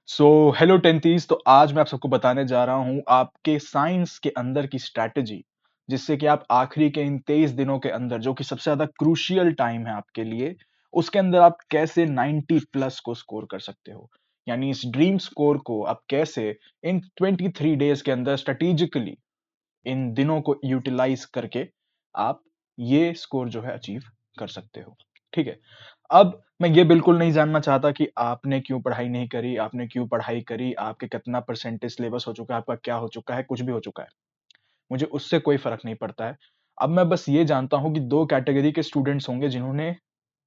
So hello टेंथीज। तो आज मैं आप सबको बताने जा रहा हूं आपके साइंस के अंदर की स्ट्रैटेजी, जिससे कि आप आखिरी के इन 23 दिनों के अंदर, जो कि सबसे ज्यादा क्रूशियल टाइम है आपके लिए, उसके अंदर आप कैसे 90 प्लस को स्कोर कर सकते हो। यानी इस ड्रीम स्कोर को आप कैसे इन 23 डेज के अंदर स्ट्रेटेजिकली इन दिनों को यूटिलाइज करके आप ये स्कोर जो है अचीव कर सकते हो। ठीक है। अब मैं ये बिल्कुल नहीं जानना चाहता कि आपने क्यों पढ़ाई नहीं करी, आपने क्यों पढ़ाई करी, आपके कितना परसेंटेज सिलेबस हो चुका है, आपका क्या हो चुका है, कुछ भी हो चुका है, मुझे उससे कोई फर्क नहीं पड़ता है। अब मैं बस ये जानता हूं कि दो कैटेगरी के स्टूडेंट्स होंगे जिन्होंने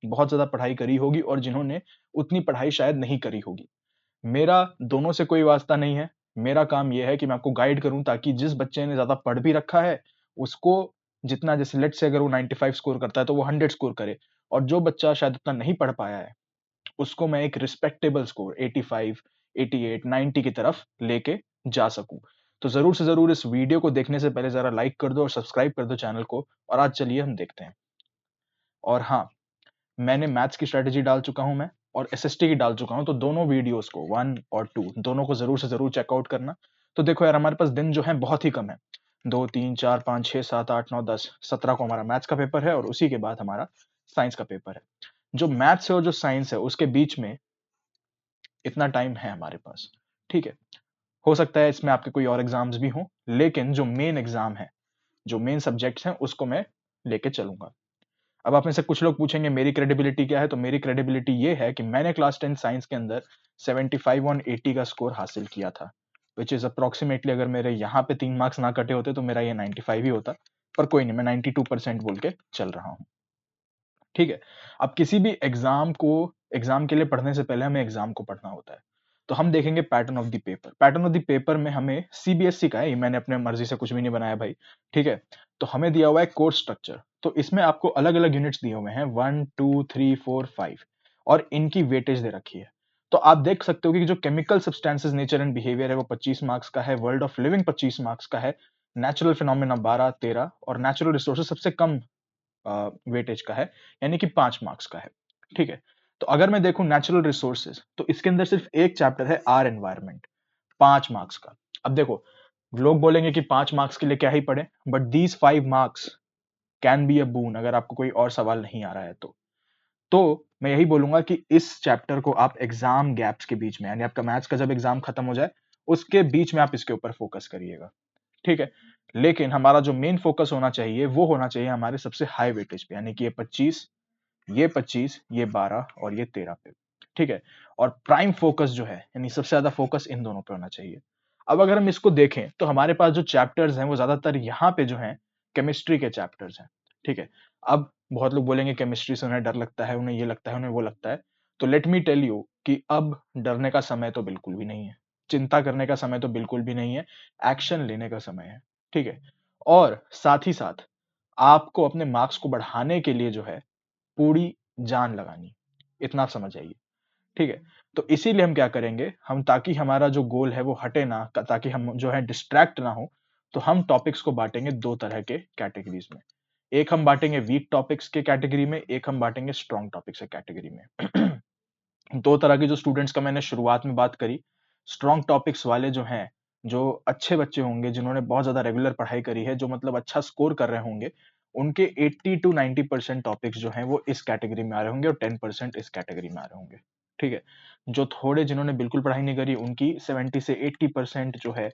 बहुत ज्यादा पढ़ाई करी होगी और जिन्होंने उतनी पढ़ाई शायद नहीं करी होगी। मेरा दोनों से कोई वास्ता नहीं है। मेरा काम यह है कि मैं आपको गाइड करूं, ताकि जिस बच्चे ने ज्यादा पढ़ भी रखा है उसको जितना, जैसे लेट से अगर वो 95 स्कोर करता है तो वो 100 स्कोर करे, और जो बच्चा शायद उतना नहीं पढ़ पाया है उसको मैं एक रिस्पेक्टेबल स्कोर 85, 88, 90 की तरफ लेके जा सकूं। तो जरूर से जरूर इस वीडियो को देखने से पहले जरा लाइक कर दो और सब्सक्राइब कर दो चैनल को। और आज चलिए हम देखते हैं। और हाँ, मैंने मैथ्स की स्ट्रेटेजी डाल चुका हूं मैं, और एसएसटी की डाल चुका हूं, तो दोनों वीडियोस को 1 और 2 दोनों को जरूर से जरूर चेकआउट करना। तो देखो यार, हमारे पास दिन जो है बहुत ही कम है। 2, 3, 4, 5, 6, 7, 8, 9, 10, 17 को हमारा मैथ्स का पेपर है और उसी के बाद हमारा साइंस का पेपर है। जो मैथ्स है और जो साइंस है उसके बीच में इतना टाइम है हमारे पास। ठीक है। हो सकता है इसमें आपके कोई और एग्जाम्स भी हों, लेकिन जो मेन एग्जाम है, जो मेन सब्जेक्ट्स हैं, उसको मैं लेके चलूंगा। अब आप में से कुछ लोग पूछेंगे मेरी क्रेडिबिलिटी क्या है। तो मेरी क्रेडिबिलिटी ये है कि मैंने क्लास 10 साइंस के अंदर 75 ऑन 80 का स्कोर हासिल किया था, विच इज अप्रोक्सीमेटली, अगर मेरे यहाँ पे 3 मार्क्स ना कटे होते तो मेरा ये 95 ही होता। पर कोई नहीं, मैं 92% बोल के चल रहा हूँ। ठीक है। अब किसी भी एग्जाम के लिए पढ़ने से पहले हमें एग्जाम को पढ़ना होता है। तो हम देखेंगे pattern of the paper. Pattern of the paper में हमें सीबीएसई का है, ये मैंने अपने मर्जी से कुछ भी नहीं बनाया भाई। ठीक है। तो हमें दिया हुआ है कोर्स स्ट्रक्चर। तो इसमें आपको अलग अलग यूनिट्स दिए हुए हैं, 1, 2, 3, 4, 5, और इनकी वेटेज दे रखी है। तो आप देख सकते हो कि जो chemical substances nature and behaviour है वो 25 मार्क्स का है, वर्ल्ड ऑफ लिविंग 25 मार्क्स का है, नेचुरल फिनोमेना 12, 13, और नेचुरल रिसोर्सेज सबसे कम वेटेज का है, यानी कि 5 मार्क्स का है। ठीक है। तो अगर मैं देखूं नेचुरल रिसोर्सेज, तो इसके अंदर सिर्फ एक चैप्टर है आर एनवायरमेंट, 5 मार्क्स का। अब देखो, लोग बोलेंगे कि 5 मार्क्स के लिए क्या ही पढ़े, but these 5 marks can be a boon, अगर आपको कोई और सवाल नहीं आ रहा है तो मैं यही बोलूंगा कि इस चैप्टर को आप एग्जाम गैप्स के बीच में, यानी आपका मैथ्स का जब एग्जाम खत्म हो जाए उसके बीच में आप इसके ऊपर फोकस करिएगा। ठीक है। लेकिन हमारा जो मेन फोकस होना चाहिए वो होना चाहिए हमारे सबसे हाई वेटेज पे, यानी कि ये 25, ये 12 और ये 13 पे। ठीक है। और प्राइम फोकस जो है, यानी सबसे ज्यादा फोकस इन दोनों पे होना चाहिए। अब अगर हम इसको देखें तो हमारे पास जो चैप्टर्स हैं वो ज्यादातर यहाँ पे जो हैं केमिस्ट्री के चैप्टर्स हैं। ठीक है। अब बहुत लोग बोलेंगे केमिस्ट्री से उन्हें डर लगता है, उन्हें ये लगता है, उन्हें वो लगता है। तो लेट मी टेल यू कि अब डरने का समय तो बिल्कुल भी नहीं है, चिंता करने का समय तो बिल्कुल भी नहीं है, एक्शन लेने का समय है। ठीक है। और साथ ही साथ आपको अपने मार्क्स को बढ़ाने के लिए जो है पूरी जान लगानी, इतना आप समझ आइए। ठीक है। तो इसीलिए हम क्या करेंगे, हम ताकि हमारा जो गोल है वो हटे ना, ताकि हम जो है डिस्ट्रैक्ट ना हो, तो हम टॉपिक्स को बांटेंगे दो तरह के कैटेगरीज में। एक हम बांटेंगे वीक टॉपिक्स के कैटेगरी में, एक हम बांटेंगे स्ट्रॉन्ग टॉपिक्स के कैटेगरी में। दो तरह के जो स्टूडेंट्स का मैंने शुरुआत में बात करी। स्ट्रॉन्ग टॉपिक्स वाले जो हैं, जो अच्छे बच्चे होंगे, जिन्होंने बहुत ज्यादा रेगुलर पढ़ाई करी है, जो मतलब अच्छा स्कोर कर रहे होंगे, उनके 80 to 90% टॉपिक्स जो हैं वो इस कैटेगरी में आ रहे होंगे और 10% इस कैटेगरी में आ रहे होंगे। ठीक है। जो थोड़े जिन्होंने बिल्कुल पढ़ाई नहीं करी, उनकी 70 से 80% जो है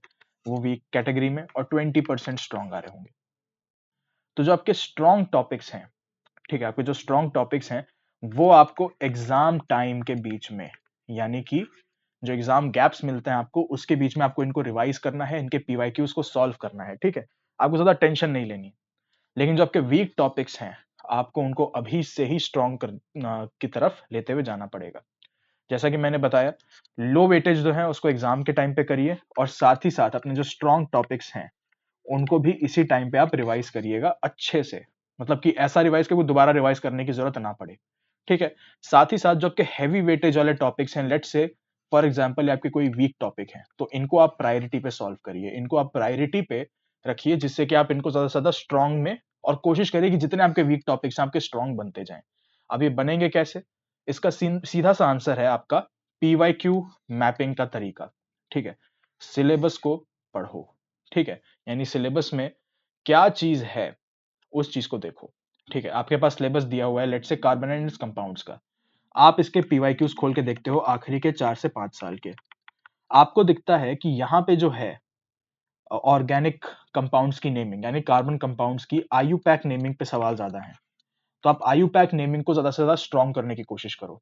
वो वीक कैटेगरी में और 20% स्ट्रॉन्ग आ रहे होंगे। तो जो आपके स्ट्रॉन्ग टॉपिक्स हैं, ठीक है, आपके जो स्ट्रॉन्ग टॉपिक्स हैं वो आपको एग्जाम टाइम के बीच में, यानी कि जो एग्जाम गैप्स मिलते हैं आपको उसके बीच में, आपको इनको रिवाइज करना है, इनके पीवाईक्यूज को सॉल्व करना है। ठीक है। आपको ज्यादा टेंशन नहीं लेनी। लेकिन जो आपके वीक टॉपिक्स हैं, आपको उनको अभी से ही स्ट्रॉन्ग की तरफ लेते हुए जाना पड़ेगा। जैसा कि मैंने बताया, लो वेटेज जो है उसको एग्जाम के टाइम पे करिए, और साथ ही साथ अपने जो स्ट्रॉन्ग टॉपिक्स हैं उनको भी इसी टाइम पे आप रिवाइज करिएगा अच्छे से। मतलब कि ऐसा रिवाइज कि दोबारा रिवाइज करने की जरूरत ना पड़े। ठीक है। साथ ही साथ जो आपके हैवी वेटेज वाले टॉपिक्स हैं, लेट से फॉर एग्जांपल आपके कोई वीक टॉपिक है, तो इनको आप प्रायोरिटी पे सॉल्व करिए, इनको आप प्रायोरिटी पे रखिए, जिससे कि आप इनको ज्यादा से ज्यादा स्ट्रॉन्ग में, और कोशिश करिए कि जितने आपके वीक टॉपिक्स हैं आपके स्ट्रॉन्ग बनते जाएं। अब ये बनेंगे कैसे? इसका सीधा सा आंसर है आपका PYQ मैपिंग का तरीका, ठीक है। सिलेबस को पढ़ो, ठीक है, यानी सिलेबस में क्या चीज है उस चीज को देखो, ठीक है। आपके पास सिलेबस दिया हुआ है, let's say carbon and compounds का, आप इसके पीवाईक्यूज खोल के देखते हो आखिरी के 4 से 5 साल के, आपको दिखता है कि यहाँ पे जो है ऑर्गेनिक कंपाउंड्स की नेमिंग यानी कार्बन कंपाउंड्स की आयुपैक नेमिंग पे सवाल ज्यादा है, तो आप आयुपैक नेमिंग को ज्यादा से ज्यादा स्ट्रॉन्ग करने की कोशिश करो।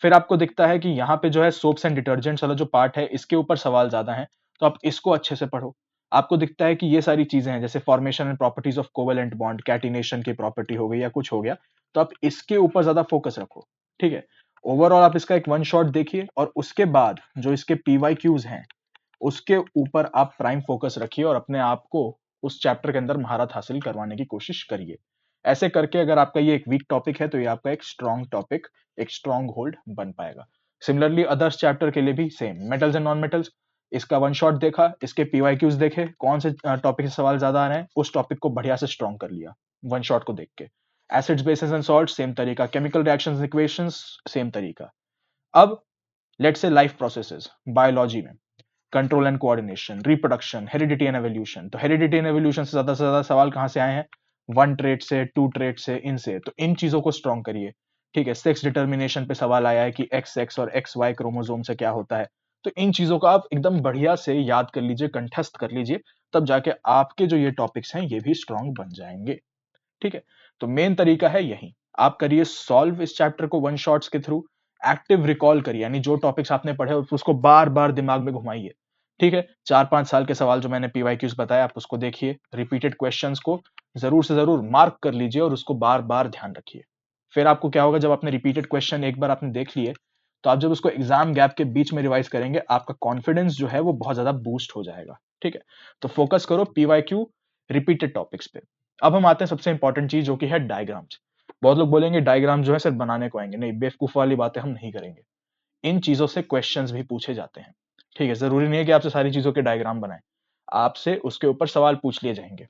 फिर आपको दिखता है कि यहाँ पे जो है सोप्स एंड डिटर्जेंट्स वाला जो पार्ट है इसके ऊपर सवाल ज्यादा है, तो आप इसको अच्छे से पढ़ो। आपको दिखता है कि ये सारी चीजें हैं जैसे formation and properties of covalent bond, catenation की प्रॉपर्टी हो गई या कुछ हो गया, तो आप इसके ऊपर ज्यादा फोकस रखो, ठीक है। ओवरऑल आप इसका एक वन शॉट देखिए और उसके बाद जो इसके पीवाईक्यूज हैं उसके ऊपर आप प्राइम फोकस रखिए और अपने आप को उस चैप्टर के अंदर महारत हासिल करवाने की कोशिश करिए। ऐसे करके अगर आपका ये एक वीक टॉपिक है तो ये आपका एक स्ट्रॉन्ग टॉपिक, एक स्ट्रॉन्ग होल्ड बन पाएगा। सिमिलरली अदर्स चैप्टर के लिए भी same, metals and non metals, इसका वन शॉट देखा, इसके पीवाईक्यूज देखे, कौन से टॉपिक से सवाल ज्यादा आ रहे हैं, उस टॉपिक को बढ़िया से स्ट्रॉन्ग कर लिया वन शॉट को देख के। Acids bases and salt same तरीका, केमिकल रिएक्शंस इक्वेशंस सेम तरीका। अब let's say life processes biology में control and coordination, reproduction, heredity and evolution, तो हेरिडिटी एंड एवोल्यूशन से ज्यादा सवाल कहां से आए हैं, 1 ट्रेट से, 2 ट्रेट से, इनसे, तो इन चीजों को स्ट्रॉन्ग करिए, ठीक है। सेक्स डिटर्मिनेशन पे सवाल आया है कि एक्स एक्स और एक्स वाई क्रोमोसोम से क्या होता है, तो इन चीजों को आप एकदम बढ़िया से याद कर लीजिए, कंठस्थ कर लीजिए, तब जाके आपके जो ये टॉपिक्स हैं ये भी स्ट्रॉन्ग बन जाएंगे, ठीक है। तो मेन तरीका है यही, आप करिए सॉल्व इस चैप्टर को वन शॉट्स के थ्रू, एक्टिव रिकॉल करिए यानी जो टॉपिक्स आपने पढ़े उसको बार बार दिमाग में घुमाइए, ठीक है। 4 5 साल के सवाल जो मैंने पीवाईक्यूज बताया आप उसको देखिए, रिपीटेड क्वेश्चंस को जरूर से जरूर मार्क कर लीजिए और उसको बार बार ध्यान रखिए। फिर आपको क्या होगा, जब आपने रिपीटेड क्वेश्चन एक बार आपने देख लिए तो आप जब उसको एग्जाम गैप के बीच में रिवाइज करेंगे आपका कॉन्फिडेंस जो है वो बहुत ज्यादा बूस्ट हो जाएगा, ठीक है। तो फोकस करो पीवाईक्यू रिपीटेड टॉपिक्स पे। अब हम आते हैं सबसे इंपॉर्टेंट चीज जो कि है डायग्राम्स। बहुत लोग बोलेंगे डायग्राम जो है सिर्फ बनाने को आएंगे, नहीं, बेवकूफ वाली बातें हम नहीं करेंगे, इन चीजों से क्वेश्चंस भी पूछे जाते हैं, ठीक है। जरूरी नहीं है कि आपसे सारी चीजों के डायग्राम बनाए, आपसे उसके ऊपर सवाल पूछ लिए जाएंगे।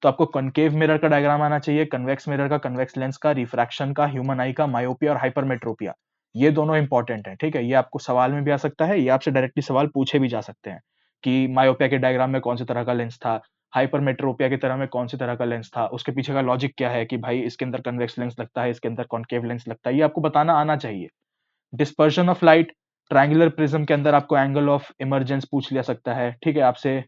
तो आपको कनकेव मिरर का डायग्राम आना चाहिए, कन्वेक्स मिरर का, कन्वेक्स लेंस का, रिफ्रैक्शन का, ह्यूमन आई का, मायोपिया और हाइपरमेट्रोपिया, ये दोनों इंपॉर्टेंट है, ठीक है। ये आपको सवाल में भी आ सकता है, ये आपसे डायरेक्टली सवाल पूछे भी जा सकते हैं कि मायोपिया के डायग्राम में कौन सी तरह का लेंस था, हाइपरमेट्रोपिया की तरह में कौन सी तरह का लेंस था, उसके पीछे का लॉजिक क्या है कि भाई इसके अंदर कन्वेक्स लेंस लगता है, इसके अंदर कॉनकेव लेंस लगता है, ये आपको बताना आना चाहिए। Dispersion of light, triangular prism के अंदर आपको एंगल ऑफ इमरजेंस पूछ लिया सकता है, ठीक है, आपसे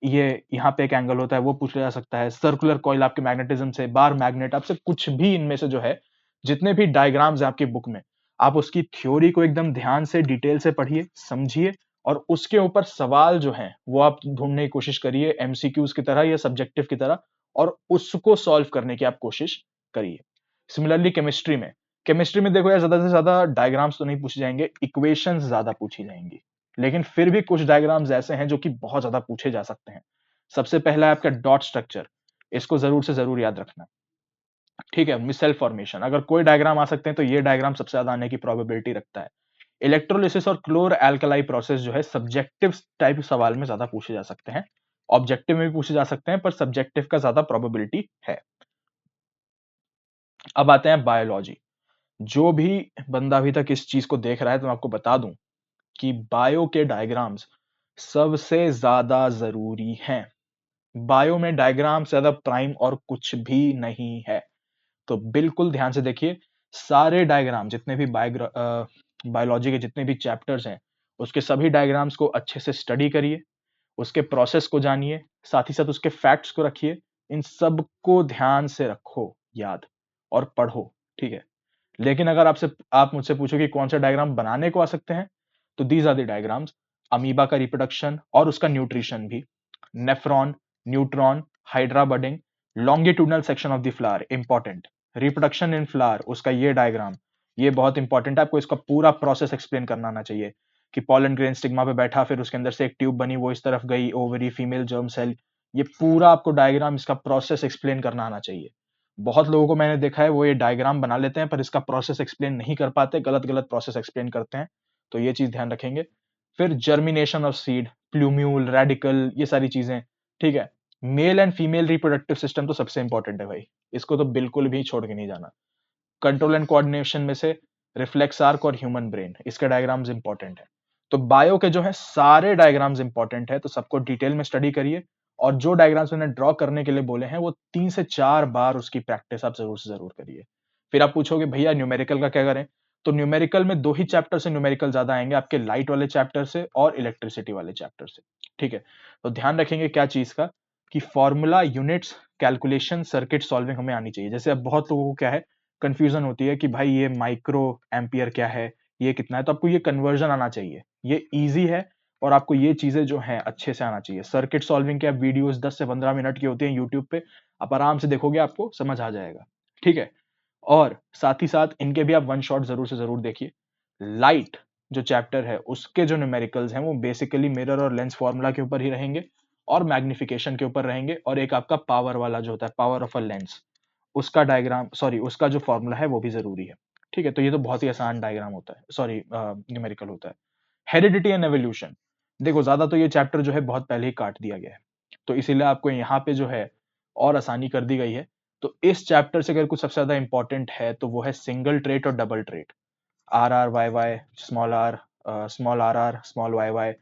ये यहाँ पे एक एंगल होता है वो पूछ लिया जा सकता है। सर्कुलर कॉइल आपके मैग्नेटिज्म से, बार मैग्नेट, आपसे कुछ भी इनमें से जो है जितने भी डायग्राम्स हैं आपकी बुक में, आप उसकी थ्योरी को एकदम ध्यान से डिटेल से पढ़िए, समझिए और उसके ऊपर सवाल जो है वो आप ढूंढने की कोशिश करिए एमसीक्यूज की तरह या सब्जेक्टिव की तरह, और उसको सॉल्व करने की आप कोशिश करिए। सिमिलरली केमिस्ट्री में देखो यार, ज्यादा से ज्यादा डायग्राम्स तो नहीं पूछे जाएंगे, इक्वेशंस ज्यादा पूछी जाएंगी, लेकिन फिर भी कुछ डायग्राम्स ऐसे हैं जो कि बहुत ज्यादा पूछे जा सकते हैं। सबसे पहला है आपका डॉट स्ट्रक्चर, इसको जरूर से जरूर याद रखना, ठीक है। मिसेल फॉर्मेशन, अगर कोई डायग्राम आ सकते हैं तो ये डायग्राम सबसे ज्यादा आने की प्रोबेबिलिटी रखता है। इलेक्ट्रोलिसिस और क्लोर एल्कलाई प्रोसेस जो है सब्जेक्टिव टाइप सवाल में ज्यादा पूछे जा सकते हैं, ऑब्जेक्टिव में भी पूछे जा सकते हैं पर सब्जेक्टिव का ज्यादा प्रोबेबिलिटी है। अब आते हैं बायोलॉजी। जो भी बंदा अभी तक इस चीज को देख रहा है तो मैं आपको बता दूं कि बायो के डायग्राम्स सबसे ज्यादा जरूरी हैं। बायो में डायग्राम से ज्यादा प्राइम और कुछ भी नहीं है, तो बिल्कुल ध्यान से देखिए। सारे डायग्राम जितने भी बायोलॉजी के जितने भी चैप्टर्स हैं उसके सभी डायग्राम्स को अच्छे से स्टडी करिए, उसके प्रोसेस को जानिए, साथ ही साथ उसके फैक्ट्स को रखिए, इन सब को ध्यान से रखो याद और पढ़ो, ठीक है। लेकिन अगर आप मुझसे पूछो कि कौन सा डायग्राम बनाने को आ सकते हैं, तो these are the diagrams. Amoeba का रिप्रोडक्शन और उसका न्यूट्रिशन भी, nephron, neutron, hydra budding, longitudinal section of the flower important, reproduction in flower उसका ये डायग्राम, ये बहुत इंपॉर्टेंट है, आपको इसका पूरा प्रोसेस एक्सप्लेन करना आना चाहिए कि पॉलन ग्रेन स्टिग्मा पे बैठा, फिर उसके अंदर से एक ट्यूब बनी, वो इस तरफ गई, ओवरी, फीमेल जर्म सेल, ये पूरा आपको डायग्राम इसका प्रोसेस एक्सप्लेन करना आना चाहिए। बहुत लोगों को मैंने देखा है वो ये डायग्राम बना लेते हैं पर इसका प्रोसेस एक्सप्लेन नहीं कर पाते, गलत गलत प्रोसेस एक्सप्लेन करते हैं, तो ये चीज ध्यान रखेंगे। फिर germination of seed, plumule, radical, ये सारी चीजें, ठीक है। Male and female reproductive system तो सबसे इंपॉर्टेंट है भाई, इसको तो बिल्कुल भी छोड़ के नहीं जाना। कंट्रोल एंड कोऑर्डिनेशन में से रिफ्लेक्स आर्क और ह्यूमन ब्रेन, इसके डायग्राम्स इंपॉर्टेंट है। तो बायो के जो है सारे डायग्राम्स इंपॉर्टेंट है, तो सबको डिटेल में स्टडी करिए, और जो डायग्राम्स मैंने ड्रॉ करने के लिए बोले हैं वो 3 से 4 बार उसकी प्रैक्टिस आप जरूर से जरूर करिए। फिर आप पूछोगे भैया न्यूमेरिकल का क्या करें? तो न्यूमेरिकल में 2 ही चैप्टर से न्यूमेरिकल ज्यादा आएंगे, आपके लाइट वाले चैप्टर से और इलेक्ट्रिसिटी वाले चैप्टर से। ठीक है, तो ध्यान रखेंगे क्या चीज का, कि formula, units, calculation, circuit solving हमें आनी चाहिए। जैसे अब बहुत लोगों को क्या है, कंफ्यूजन होती है कि भाई ये माइक्रो एम्पियर क्या है, ये कितना है, तो आपको ये कन्वर्जन आना चाहिए, ये इजी है, और आपको ये चीजें जो है अच्छे से आना चाहिए। सर्किट सॉल्विंग के आप वीडियोस 10 से 15 मिनट की होती हैं यूट्यूब पे, आप आराम से देखोगे, आपको समझ आ जाएगा। ठीक है, और साथ ही साथ इनके भी आप वन शॉट जरूर से जरूर देखिए। लाइट जो चैप्टर है उसके जो न्यूमेरिकल्स हैं वो बेसिकली मिरर और लेंस फॉर्मूला के ऊपर ही रहेंगे, और मैग्निफिकेशन के ऊपर रहेंगे, और एक आपका पावर वाला जो होता है, पावर ऑफ अ लेंस, उसका डायग्राम, सॉरी उसका जो फॉर्मूला है वो भी जरूरी है। ठीक है, तो ये तो बहुत ही आसान डायग्राम होता है, सॉरी न्यूमेरिकल होता है। हेरिडिटी एंड एवोल्यूशन, देखो ज्यादा तो ये चैप्टर जो है बहुत पहले ही काट दिया गया है, तो इसीलिए आपको यहाँ पे जो है और आसानी कर दी गई है। तो इस चैप्टर से अगर कुछ सबसे ज्यादा इंपॉर्टेंट है तो वो है सिंगल ट्रेट और double trait, R R Y Y, small R small Y Y,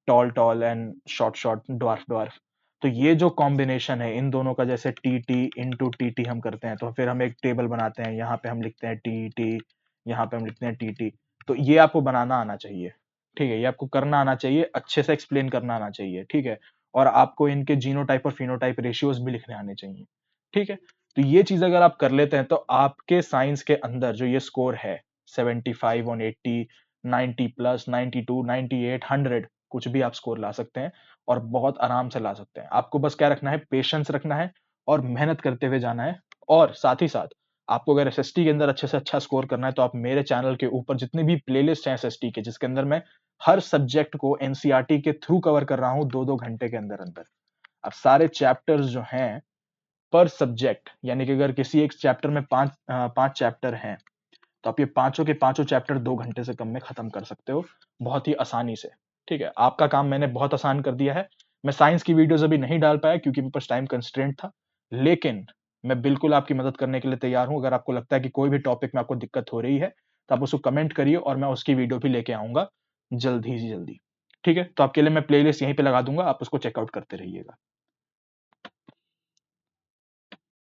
tall tall and short short, dwarf dwarf. तो ये जो कॉम्बिनेशन है इन दोनों का, जैसे T T into T T हम करते हैं, तो फिर हम एक टेबल बनाते हैं, यहाँ पे हम लिखते हैं टी टी, यहाँ पे हम लिखते हैं टी टी। तो ये आपको बनाना आना चाहिए। ठीक है, ये आपको करना आना चाहिए, अच्छे से एक्सप्लेन करना आना चाहिए। ठीक है, और आपको इनके जीनोटाइप और फिनोटाइप रेशियोज भी लिखने आने चाहिए। ठीक है, तो ये चीज अगर आप कर लेते हैं तो आपके साइंस के अंदर जो ये स्कोर है 75 ऑन 80, 90 प्लस, 92, 98, 100, कुछ भी आप स्कोर ला सकते हैं, और बहुत आराम से ला सकते हैं। आपको बस क्या रखना है, पेशेंस रखना है, और मेहनत करते हुए जाना है। और साथ ही साथ आपको अगर एसएसटी के अंदर अच्छे से अच्छा स्कोर करना है तो आप मेरे चैनल के ऊपर जितनी भी प्लेलिस्ट हैं एसएसटी के, जिसके अंदर मैं हर सब्जेक्ट को एनसीईआरटी के थ्रू कवर कर रहा हूं 2-2 घंटे के अंदर अंदर। अब सारे चैप्टर्स जो हैं पर सब्जेक्ट, यानी कि अगर किसी एक चैप्टर में 5 चैप्टर हैं, तो आप ये पांचों के पांचों चैप्टर 2 घंटे से कम में खत्म कर सकते हो, बहुत ही आसानी से। ठीक है, आपका काम मैंने बहुत आसान कर दिया है। मैं साइंस की वीडियोस अभी नहीं डाल पाया क्योंकि मेरे पास टाइम कंस्ट्रेंट था, लेकिन मैं बिल्कुल आपकी मदद करने के लिए तैयार हूं। अगर आपको लगता है कि कोई भी टॉपिक में आपको दिक्कत हो रही है तो आप उसको कमेंट करिए, और मैं उसकी वीडियो भी लेके आऊंगा जल्दी ही जल्दी। ठीक है, तो आपके लिए मैं प्लेलिस्ट यहीं पे लगा दूंगा, आप उसको चेकआउट करते रहिएगा।